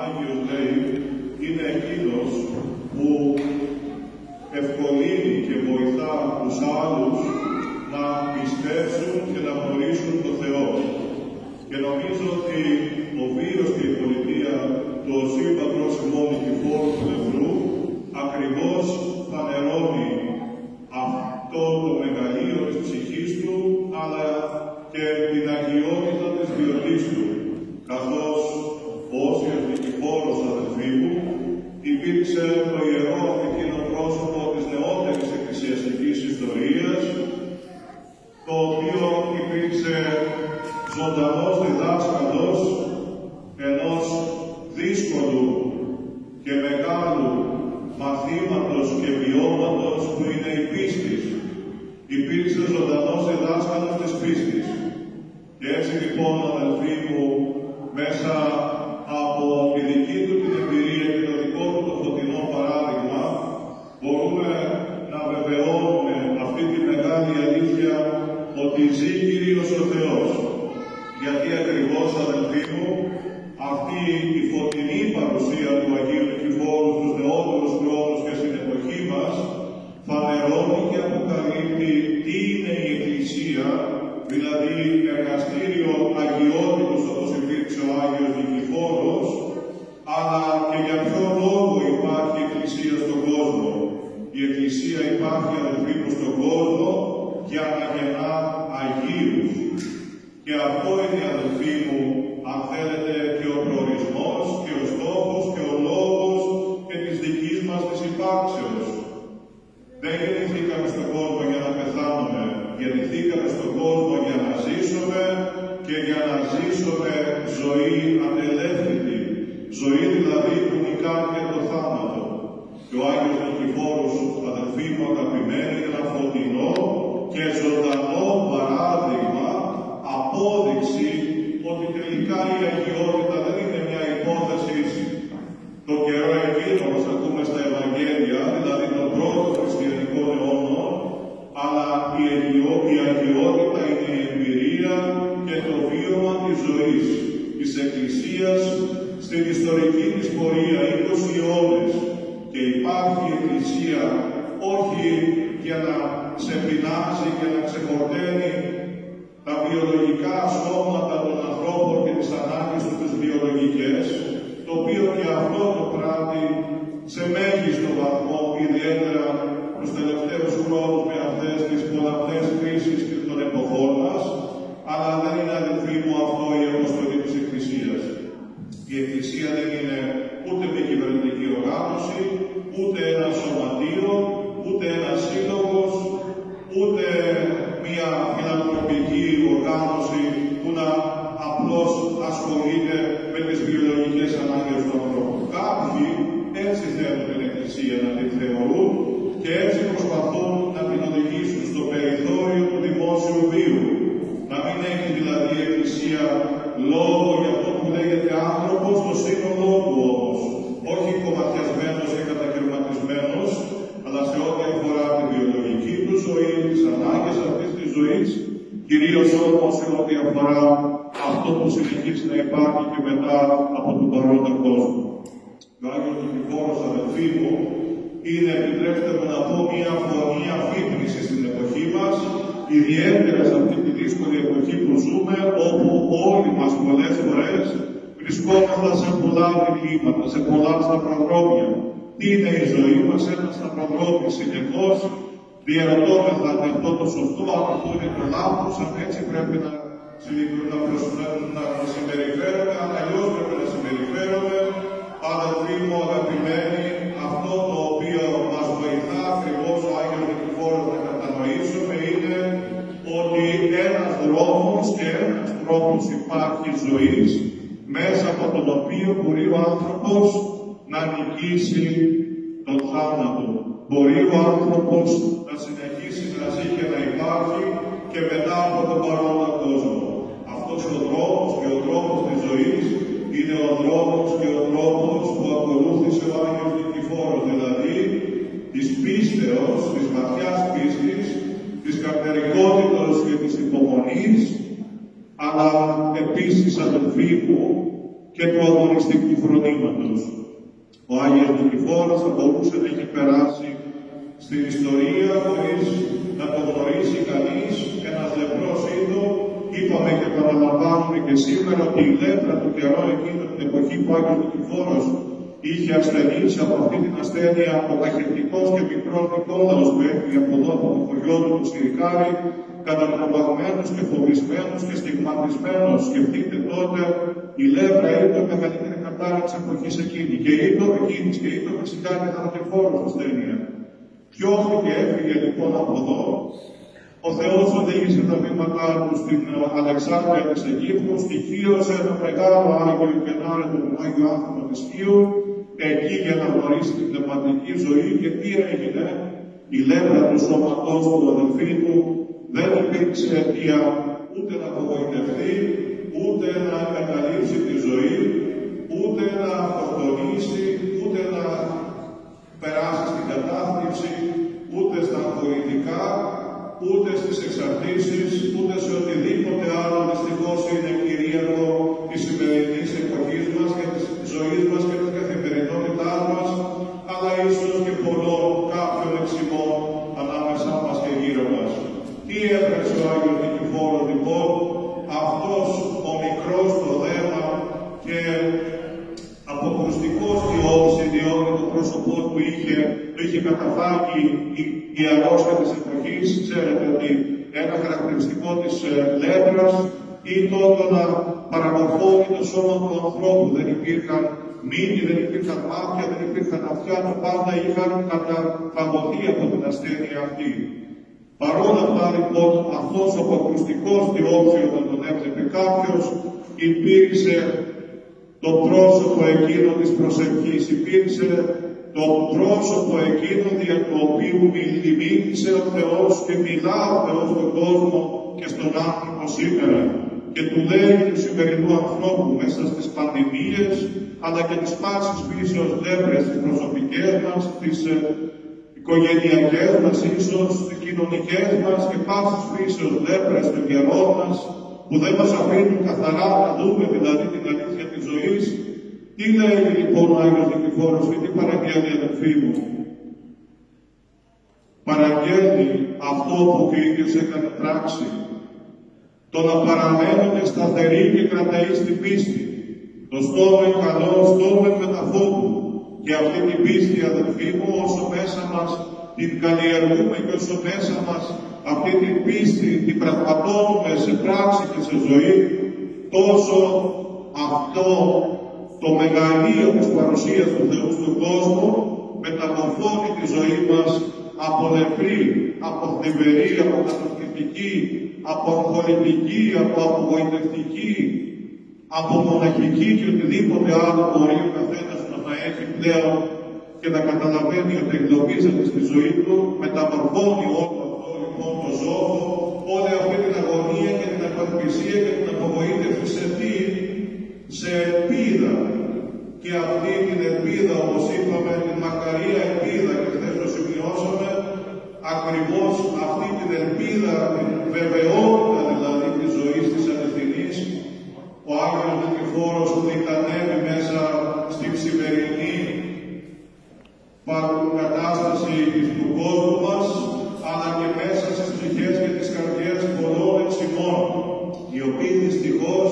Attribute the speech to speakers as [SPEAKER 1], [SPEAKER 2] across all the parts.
[SPEAKER 1] Άγιος, λέει, είναι εκείνος που ευκολύνει και βοηθά τους άλλους να πιστέψουν και να γνωρίσουν τον Θεό. Και νομίζω ότι ο βίος και η πολιτεία του Οσίου Πατρός ημών Νικηφόρου του Νεφρού ακριβώς φανερώνει αυτό το μεγαλείο της ψυχής του, αλλά και την αγιότητα της βιωτής του, καθώς ο Όσιος Νικηφόρος, αδελφοί μου, υπήρξε το ιερό εκείνο πρόσωπο της νεότερης εκκλησιαστικής ιστορίας, το οποίο υπήρξε ζωντανός διδάσκαλος ενός δύσκολου και μεγάλου μαθήματος και βιώματος που είναι η πίστη. Υπήρξε ζωντανός διδάσκαλος της πίστης. Και έτσι λοιπόν, αδελφοί μου, μέσα από τη δική του την εμπειρία και το δικό του το φωτεινό παράδειγμα, μπορούμε να βεβαιώνουμε αυτή τη μεγάλη αλήθεια ότι ζει Κύριος ο Θεός. Γιατί ακριβώς, αδελφοί μου, αυτή η φωτεινή παρουσία του Αγίου Νικηφόρου στους νεότερους χρόνους και στην εποχή μας φανερώνει και αποκαλύπτει τι είναι η Εκκλησία, δηλαδή εργαστήριο αγιότητος όπως υπήρξε ο Άγιος Νικηφόρος, αλλά και για ποιο λόγο υπάρχει η Εκκλησία στον κόσμο. Η Εκκλησία υπάρχει, αδελφοί μου, στον κόσμο για να γεννά Αγίους. Και αυτό είναι, αδελφοί μου, αν θέλετε, και ο προορισμός και ο στόχος και ο λόγος και της δικής μας της υπάρξεως. Δεν γεννηθήκαμε στον κόσμο για να πεθάνουμε, γεννηθήκαμε στον κόσμο για να ζήσουμε και για να ζήσουμε ζωή ανελεύθερη, ζωή δηλαδή που νικάει και το θάνατο. Και ο Άγιος Νικηφόρος, αδελφοί μου αγαπημένοι, είναι ένα φωτεινό και ζωντανό παράδειγμα, απόδειξη ότι τελικά η αγιότητα δεν είναι μια υπόθεση το καιρό εκείνο όπως ακούμε στα Ευαγγέλια, δηλαδή τον πρώτο χριστιανικό αιώνα, αλλά η αγιότητα είναι η εμπειρία και το βίωμα της ζωής της Εκκλησίας στην ιστορική της πορεία 20 αιώνες. Και υπάρχει η Εκκλησία όχι για να ξεπεινάζει και να ξεχορταίνει τα βιολογικά σώματα των ανθρώπων και τις ανάγκες τους τις βιολογικές, το οποίο και αυτό το πράττει σε μέγιστο βαθμό, ιδιαίτερα τους τελευταίους χρόνους με αυτές τις πολλαπλές κρίσεις των εποχών μας, αλλά δεν είναι, αδελφοί μου, αυτό η αποστολή της Εκκλησίας. Η Εκκλησία δεν είναι ούτε μια κυβερνητική οργάνωση, ούτε ένα σωματείο, ούτε ένα σύλλογος, ούτε μια φιλανθρωπική οργάνωση που να απλώς ασχολείται με τις βιολογικές ανάγκες του ανθρώπου. Κάποιοι έτσι θέλουν την Εκκλησία να την θεωρούν και έτσι προσπαθούν να την οδηγήσουν στο περιθώριο του δημόσιου βίου. Να μην έχει δηλαδή η Εκκλησία λόγο για αυτό που λέγεται άνθρωπος, το σύνολό του όμως. Όχι κομματιασμένος και κατακαιρματισμένος, αλλά σε ό,τι αφορά τη βιολογική του ζωή, τις ανάγκες αυτής της ζωής, κυρίως όμως σε ό,τι αφορά αυτό που συνεχίζει να υπάρχει και μετά από τον παρόντα κόσμο. Ο Άγιος Νικηφόρος, αδελφοί μου, είναι, επιτρέψτε μου να πω, μια φωνή αφύπνιση στην εποχή μας, ιδιαίτερα σε αυτή τη δύσκολη εποχή που ζούμε, όπου όλοι μας πολλές φορές βρισκόμαστε σε πολλά διλήμματα, σε πολλά σταυροδρόμια. Τι είναι η ζωή μας, ένα σταυροδρόμι συνεχώς, διαρωτώμεθα αν αυτό το σωστό, αν αυτό είναι το λάθος, αν έτσι πρέπει να συμπεριφέρομαι, αν αλλιώς πρέπει να συμπεριφέρομαι. Αδελφοί μου αγαπημένοι, αυτό το οποίο μας βοηθά ακριβώς ο Άγιος Νικηφόρος να κατανοήσουμε είναι ότι ένας δρόμος και ένας τρόπος υπάρχει ζωής, μέσα από τον οποίο μπορεί ο άνθρωπος να νικήσει τον θάνατο. Μπορεί ο άνθρωπος να συνεχίσει να ζει και να υπάρχει και μετά από τον παρόντα κόσμο. Αυτός ο δρόμος και ο τρόπος της ζωής είναι ο δρόμος και ο τρόπος που ακολούθησε ο Άγιος Νικηφόρος, δηλαδή της πίστεως, της βαθιάς πίστης, της καρτερικότητας και της υπομονής, αλλά επίσης, αδελφοί μου, και του αγωνιστικού φρονήματος. Ο Άγιος Νικηφόρος θα μπορούσε να έχει περάσει στην ιστορία χωρίς να το γνωρίσει κανείς, ένας λεπρός είδο. Είπαμε και παραλαμβάνουμε και σήμερα ότι η λέπρα του καιρό εκείνη την εποχή που ο Άγιος Νικηφόρος είχε ασθενήσει από αυτή την ασθένεια ο καχεπτικός και μικρός Νικόλαος που έφυγε από εδώ από το χωριό του του Συρικάρη, κατατροπαγμένος και φοβισμένος και στιγματισμένος. Σκεφτείτε τότε, η λέπρα ήταν η μεγαλύτερη κατάρα της εποχής εκείνης και ήταν φυσικά και θανατηφόρος ασθένεια. Πιώθηκε, έφυγε λοιπόν από εδώ. Ο Θεός οδήγησε τα βήματά του στην Αλεξάνδρεια της Αιγύπτου, στοιχείωσε το μεγάλο Άγιο Γενάρη, τον Άγιο άνθρωπο της Χίου, εκεί για να γνωρίσει την πνευματική ζωή. Και τι έγινε? Η λέπρα του σώματός του αδελφοί του δεν υπήρξε αιτία ούτε να απογοητευτεί, ούτε να εγκαταλείψει τη ζωή, ούτε να αυτοκτονήσει, ούτε να περάσει στην κατάθλιψη, ούτε στα αγωγητικά, ούτε στις εξαρτήσεις, ούτε σε οτιδήποτε άλλο δυστυχώς είναι κυρίαρχο της σημερινής εποχής μας και της ζωής μας και της καθημερινότητάς μας, αλλά ίσως και πολλών κάποιων εξημών ανάμεσά μας και γύρω μας. Τι έπραξε ο Άγιος Νικηφόρος λοιπόν, αυτός ο μικρός στο δέρμα και αποκρουστικός στη όψη, διότι το πρόσωπό του το είχε καταφάγει η αρρώστια της εποχής. Ξέρετε ότι ένα χαρακτηριστικό της λέπρας ήταν το να παραμορφώνει το σώμα του ανθρώπου. Δεν υπήρχαν μύτη, δεν υπήρχαν μάτια, δεν υπήρχαν αυτιά, το πάντα είχαν καταφαγωθεί από την ασθένεια αυτή. Παρόλα αυτά λοιπόν, αυτός ο αποκρουστικός στη όψη όταν τον έβλεπε κάποιος, υπήρξε το πρόσωπο εκείνο της προσευχής, υπήρξε το πρόσωπο εκείνο δια του οποίου μίλησε ο Θεός και μιλά ο Θεός στον κόσμο και στον άνθρωπο σήμερα. Και του λέει του σημερινού ανθρώπου μέσα στις πανδημίες, αλλά και τις πάσης φύσεως λέπρες, τις προσωπικές μας, τις οικογενειακές μας, ίσως τις κοινωνικές μας και πάσης φύσεως λέπρες των καιρών μας, που δεν μας αφήνουν καθαρά να δούμε δηλαδή την αλήθεια της ζωής. Τι λέει λοιπόν ο Άγιος Νικηφόρος και τι παραγγέλνει, αδελφοί μου? Παραγγέλνει αυτό που ο ίδιος έκανε πράξη, το να παραμένουμε σταθεροί και κραταοί στην πίστη. Το στόμεν καλό, στόμεν μεταφόβου. Και αυτή την πίστη, αδελφοί μου, όσο μέσα μας την καλλιεργούμε και όσο μέσα μας αυτή την πίστη την πραγματώνουμε σε πράξη και σε ζωή, τόσο αυτό το μεγαλείο της παρουσίας του Θεού στον κόσμο μεταμορφώνει τη ζωή μας από λεπρή, από θλιβερή, από καταστροφική, από αγχωρητική, από απογοητευτική, από μοναχική και οτιδήποτε άλλο μπορεί ο καθένας να έχει πλέον και να καταλαβαίνει ότι εγκλωβίζεται στη ζωή του, μεταμορφώνει όλο αυτό λοιπόν το ζώο, όλη αυτή την αγωνία και την απελπισία και την απογοήτευση σε τι? Σε ελπίδα. Και αυτή την ελπίδα, όπως είπαμε, την μακαρία ελπίδα, και χθες το σημειώσαμε, ακριβώς αυτή την ελπίδα, την βεβαιότητα δηλαδή της ζωής της αληθινής, ο Άγιος Νικηφόρος ανέβει μέσα στην σημερινή κατάσταση του κόσμου μας, αλλά και μέσα στις ψυχές και τις καρδιές πολλών εξημών, οι οποίοι δυστυχώς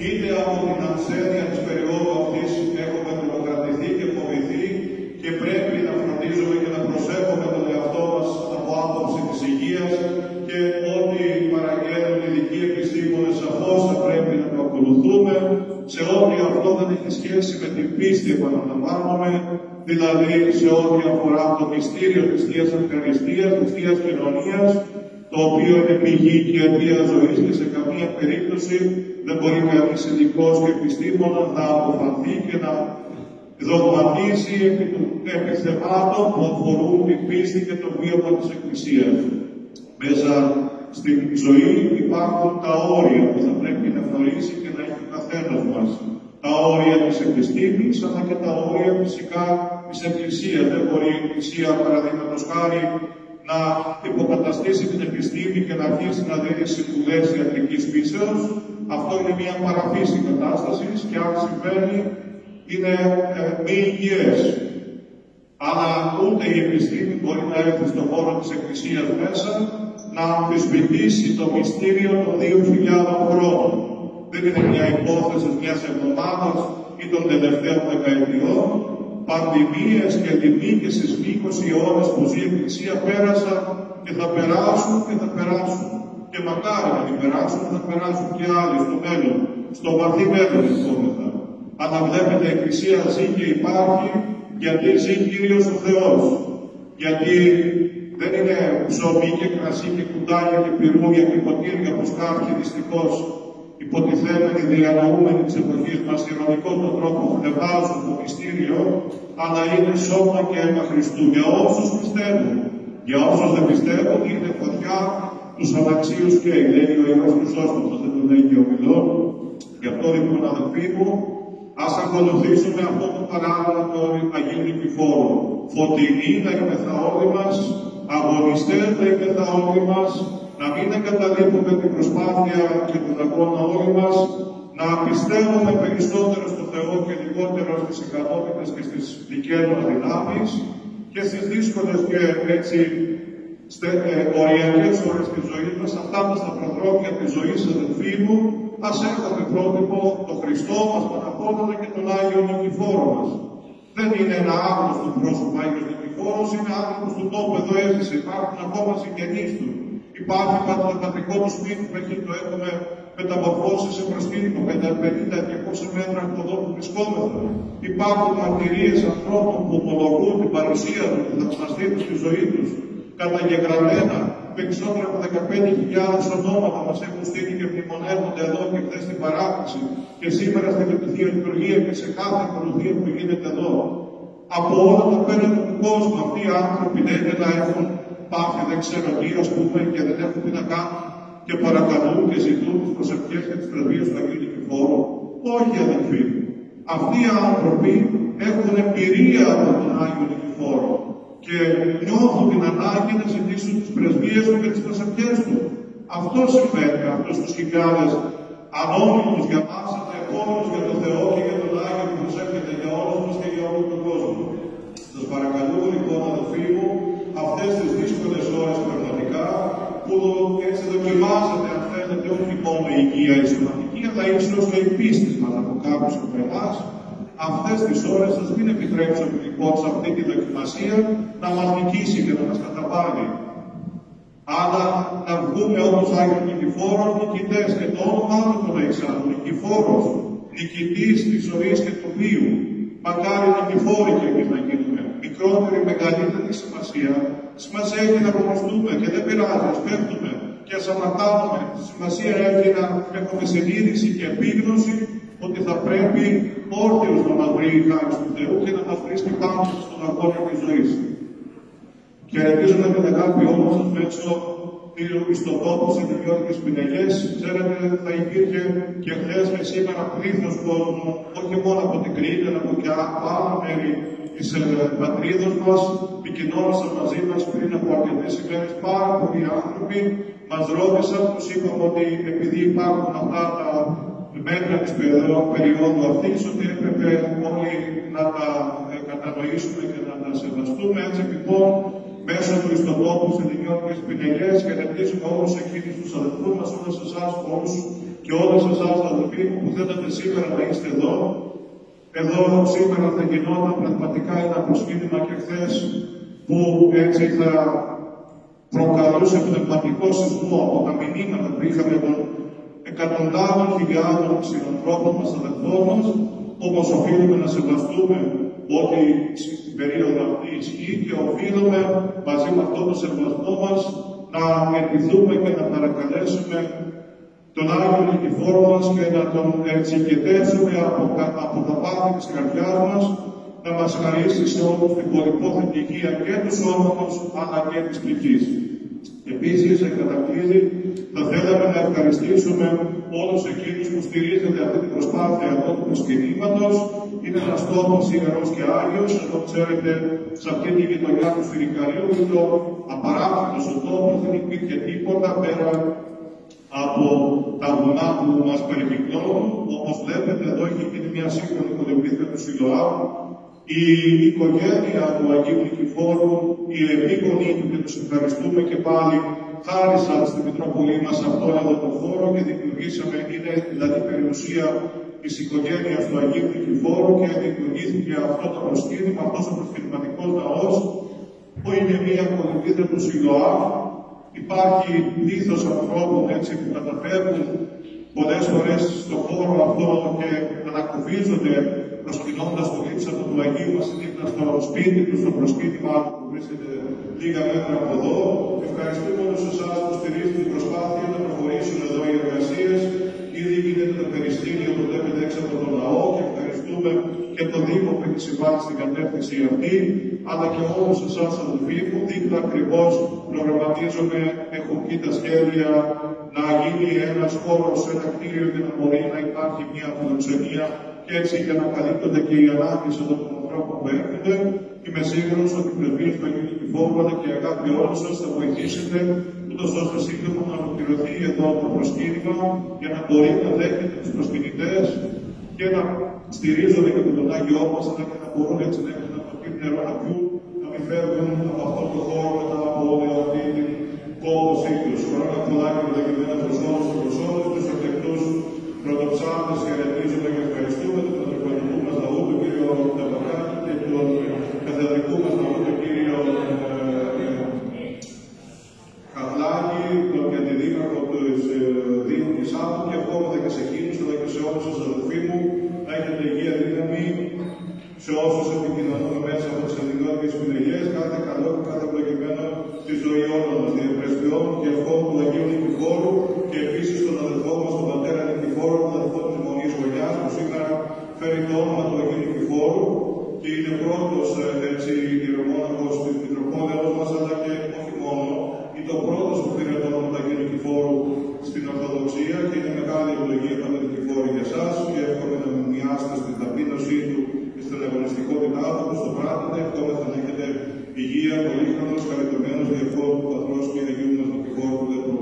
[SPEAKER 1] είτε από την ασθένεια της περίοδου αυτής έχουμε τρομοκρατηθεί και φοβηθεί και πρέπει να φροντίζουμε και να προσέχουμε τον εαυτό μας από άποψη της υγείας και ό,τι παραγγέλνουν οι ειδικοί επιστήμονες σαφώς θα πρέπει να το ακολουθούμε σε ό,τι αυτό δεν έχει σχέση με την πίστη, επαναλαμβάνουμε, δηλαδή σε ό,τι αφορά το μυστήριο της Θείας Ευχαριστίας, της Θείας Κοινωνίας, το οποίο είναι πηγή και αιτία ζωής και σε καμία περίπτωση δεν μπορεί κανείς ειδικός και επιστήμονας να αποφανθεί και να δογματίσει επί θεμάτων που αφορούν την πίστη και το βίωμα της Εκκλησίας. Μέσα στην ζωή υπάρχουν τα όρια που θα πρέπει να γνωρίσει και να έχει ο καθένας μας. Τα όρια της επιστήμης, αλλά και τα όρια φυσικά της Εκκλησίας. Δεν μπορεί η Εκκλησία, παραδείγματος χάρη, να υποκαταστήσει την επιστήμη και να αρχίσει να δίνει συμβουλές ιατρικής φύσεως, αυτό είναι μια παραφύση κατάσταση και αν συμβαίνει είναι μη υγιές. Αλλά ούτε η επιστήμη μπορεί να έρθει στον χώρο της Εκκλησίας μέσα να αμφισβητήσει το μυστήριο των 2.000 χρόνων. Δεν είναι μια υπόθεση μιας εβδομάδας ή των τελευταίων δεκαετιών. Πανδημίες και λιμνίκες στις 20 αιώνες που ζει η Εκκλησία πέρασαν και θα περάσουν και θα περάσουν. Και μακάρι να μην περάσουν, θα περάσουν και άλλοι στο μέλλον, στο βαθύ μέλλον λυπόμεθα. Αλλά βλέπετε, η Εκκλησία ζει και υπάρχει γιατί ζει Κύριος ο Θεός. Γιατί δεν είναι ψωμί και κρασί και κουτάλια και πυρούνια και ποτήρια όπως κάποιοι δυστυχώς υποτιθέμενοι διανοούμενοι της εποχής μας ειρωνικών τον τρόπο χλεβάζουν το μυστήριο, αλλά είναι σώμα και αίμα Χριστού για όσους πιστεύουν. Για όσους δεν πιστεύουν είναι φωτιά τους αναξίους και λέει ο Ιερός Χρυσόστομος, δεν το λέει και ο Μιλών. Γι' αυτό λοιπόν, αδελφοί μου, ας ακολουθήσουμε αυτό το παράδειγμα του Αγίου Νικηφόρου. Φωτεινοί να είμεθα όλοι μας, αγωνιστές να είμεθα όλοι μας, να μην εγκαταλείπουμε την προσπάθεια και τον αγώνα όλοι μας, να πιστεύουμε περισσότερο στο Θεό και λιγότερο στις ικανότητες και στις δικές μας δυνάμεις και στις δύσκολες και έτσι οριακές ώρες της ζωής μας, αυτά μας τα προδρόμια της ζωής, αδελφοί μου, ας έχουμε πρότυπο τον Χριστό μας, τον Απόστολο και τον Άγιο Νικηφόρο μας. Δεν είναι ένα άγνωστο πρόσωπο Άγιος Νικηφόρος, είναι άνθρωπος του τόπου, εδώ έζησε, υπάρχουν ακόμα συγγενείς του. Υπάρχει το πατρικό του σπίτι που εκεί το έχουμε μεταμορφώσει σε προσκήνιο 50-200 μέτρα από εδώ που βρισκόμεθα. Υπάρχουν μαρτυρίες ανθρώπων που ομολογούν την παρουσία του, την θαυμαστή του στη ζωή τους. Καταγεγραμμένα, περισσότερα από 15.000 ονόματα μας έχουν στείλει και μνημονεύονται εδώ και χθες στην παράκληση και σήμερα στην Θεία Λειτουργία και σε κάθε ακολουθία που γίνεται εδώ. Από όλα τα πέραντα του κόσμου αυτοί οι άνθρωποι λένε να έχουν πάθει, δεν ξέρω τι, ας πούμε, και δεν έχουν τι να κάνουν και παρακαλούν και ζητούν τις προσευχές και τις πρεσβείες του Αγίου Νικηφόρου. Όχι, αδελφοί. Αυτοί οι άνθρωποι έχουν εμπειρία από τον Άγιο Νικηφόρο και νιώθουν την ανάγκη να ζητήσουν τις πρεσβείες του και τις προσευχές του. Αυτό συμβαίνει αυτούς τους χιλιάδες ανώνυμους για μας, αλλά επόμενους για τον Θεό και για τον Άγιο που προσεύχεται για όλους μας και για όλο τον κόσμο. Σας παρακαλώ λοιπόν, αδελφοί μου, αυτές τις δύσκολες ώρες πραγματικά, που έτσι δοκιμάζεται, αν θέλετε, όχι μόνο η υγεία η σωματική, αλλά ίσως και η πίστη μας από κάποιους από εμάς, αυτές τις ώρες σας μην επιτρέψουμε λοιπόν σε αυτή τη δοκιμασία να μας νικήσει και να μας καταβάλει. Αλλά να βγούμε όπως Άγιος Νικηφόρος νικητές και το όνομά του τον εξάλλου, Νικηφόρος, νικητής της ζωής και του βίου. Μακάρι νικηφόροι και εμείς να γίνουμε. Μικρότερη, μεγαλύτερη σημασία. Σημασία έχει να αγωνιστούμε και δεν πειράζει, ας πέφτουμε και ας αμαρτάνουμε. Σημασία έχει να έχουμε συνείδηση και επίγνωση ότι θα πρέπει όρθιος να μας βρει η χάρη του Θεού και να μας βρίσκει πάνω στον αγώνα της ζωής. Και ελπίζουμε την αγάπη όμως μέσω του ιστοτόπου σε δημιουργικές πινελιές. Ξέρετε, θα υπήρχε και χθες και σήμερα πλήθος κόσμου, όχι μόνο από την Κρήτη, αλλά από και άλλα μέρη της πατρίδος μας, επικοινώνησαν μαζί μας πριν από αρκετές ημέρες πάρα πολλοί άνθρωποι. Μας ρώτησαν, τους είπαμε ότι επειδή υπάρχουν αυτά τα μέτρα της περίοδου αυτής, ότι έπρεπε όλοι να τα κατανοήσουμε και να τα σεβαστούμε. Έτσι λοιπόν, μέσω του ιστοτόπου σε δημιουργικές πινελιές και ελπίζουμε όλους εκείνους τους αδελφούς μας, όλους εσάς, όλους και όλες εσάς αδελφοί μου που θέλετε σήμερα να είστε εδώ. Εδώ σήμερα θα γινόταν πραγματικά ένα προσκύνημα και χθες που έτσι θα προκαλούσε πνευματικό σεισμό από τα μηνύματα που είχαμε των εκατοντάδων χιλιάδων συνανθρώπων μας, αδελφών μας, όπως οφείλουμε να σεβαστούμε ότι στην περίοδο αυτή ισχύει και οφείλουμε μαζί με αυτό το σεβασμό μας να ελπιδούμε και να παρακαλέσουμε τον Άγιο Νικηφόρο μας και να τον εξηγητεύσουμε από τα πάθη της καρδιάς μας, να μας χαρίσει σε όλους την πολυπόθετη υγεία και του σώματος αλλά και της ψυχής. Επίσης, εν κατακλείδη, θα θέλαμε να ευχαριστήσουμε όλους εκείνους που στηρίζετε αυτή την προσπάθεια εδώ του προσκυνήματος. Είναι ένας τόπος ιερός και άγιος. Εδώ ξέρετε, σε αυτή τη γειτονιά του Σφυρικαρίου είναι το απαράδεκτος ο τόπος, δεν υπήρχε τίποτα πέρα από τα βουνά που μας περιπυκνώνουν. Όπως βλέπετε, εδώ έχει γίνει μια σύγχρονη κολυμβήθρα του Σιλοάμ. Η οικογένεια του Αγίου Νικηφόρου, οι επίγονοι του, και τους ευχαριστούμε και πάλι, χάρισαν στη Μητρόπολη μας αυτόν εδώ τον χώρο και δημιουργήσαμε, είναι δηλαδή περιουσία της οικογένειας του Αγίου Νικηφόρου και δημιουργήθηκε αυτό το προσκύνημα, αυτός ο προσκυνηματικός ναός, που είναι μια κολυμβήθρα του Σιλοάμ. Υπάρχει πλήθος ανθρώπων έτσι που καταφέρνουν πολλές φορές στον χώρο αυτό και ανακουφίζονται προσκυνώντας το λείψανο του Αγίου Βασιλείνα στο σπίτι του, στο προσκύνημα που βρίσκεται λίγα μέτρα από εδώ. Ευχαριστούμε όλους εσάς που στηρίζετε την προσπάθεια να προχωρήσουν εδώ οι εργασίες. Ήδη γίνεται το περιστήλιο που βλέπετε έξω από τον ναό και ευχαριστούμε και τον Δήμο που έχει συμβάλει στην κατεύθυνση αυτή, αλλά και όλους εσάς αδελφοί που δίπλα ακριβώς προγραμματίζουμε, έχουν πει τα σχέδια να γίνει ένας χώρος, ένα κτίριο για να μπορεί να υπάρχει μια φιλοξενία και έτσι για να καλύπτονται και οι ανάγκες των ανθρώπων που έρχονται. Είμαι σίγουρος ότι η πρεσβεία του Αγίου Νικηφόρου αλλά και η αγάπη όλων σας θα βοηθήσετε, ούτως ώστε σύντομα να ολοκληρωθεί εδώ το προσκύνημα για να μπορεί να δέχεται τους προσκυνητές και να στηρίζονται και τον Άγιο μας, αλλά και να μπορούν έτσι να έχουν από το νερό να πιούν, να μην φεύγουν από αυτόν τον χώρο μετά από όλη αυτή την κόμωση τους. Χρόνια πολλά και μεταγγελμένα προς όλους και προς όλους τους εκλεκτούς πρωτοψάλτες, χαιρετίζουμε και ευχαριστούμε τον πατροπατικού μας λαού, τον κύριο Ταπακάκη, και τον καθεδρικού μας λαού, τον κύριο Χαχλάκη, τον αντιδήμαρχο του Δήμου της Άμμου, και ευχόμαστε και σε εκείνους, αλλά και σε όλους τους αδελφοί μου, να έχετε υγεία, δύναμη, σε όσους επικοινωνούμε μέσα από τις ελληνικές φυλακές, κάθε καλό και κάθε ευλογημένο στη ζωή όλων μας. Διευρεσβειών και ευχών του Αγίου Νικηφόρου και επίσης τον αδελφό μας, τον πατέρα Νικηφόρου, τον αδελφό της Μονής Γωνιάς, που σήμερα φέρει το όνομα του Αγίου Νικηφόρου και είναι πρώτος ιερομόναχος της Μητροπόλεως μας, αλλά και όχι μόνο. Είναι ο πρώτος που πήρε το όνομα του Αγίου Νικηφόρου στην Ορθοδοξία και είναι μεγάλη ευλογία πατέρα Νικηφόρου για εσάς και εύχομαι να μοιάσετε στην ταπείνωσή του και στην αγωνιστικότητά του που στο πράττετε. Εύχομαι να έχετε υγεία, πολύχρονος, χαριτωμένος, διευχών του Πατρός και Αγίου μας Νικηφόρου του Δεπρού.